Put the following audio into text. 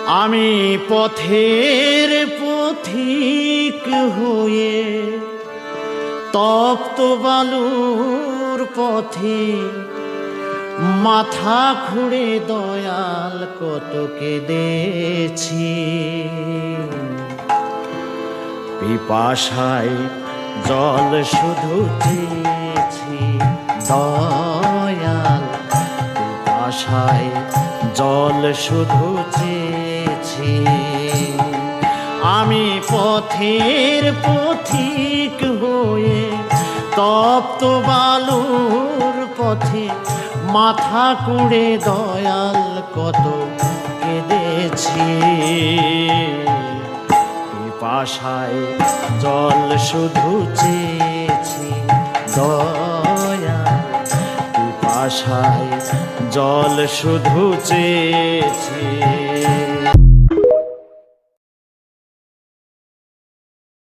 আমি পথের পথিক হয়ে তপ্ত বালুর পথে মাথা খুঁড়ে দয়াল কত কেঁদেছি। পিপাসায় জল শুধু চেয়েছি দয়াল, পিপাসায় জল শুধু চেয়েছি। আমি পথের পথিক হয়ে তপ্ত বালুর পথে মাথা কুড়ে দয়াল কত কেঁদেছি। পিপাসায় জল শুধু চেয়েছি দয়াল, পিপাসায় জল শুধু চেয়েছি।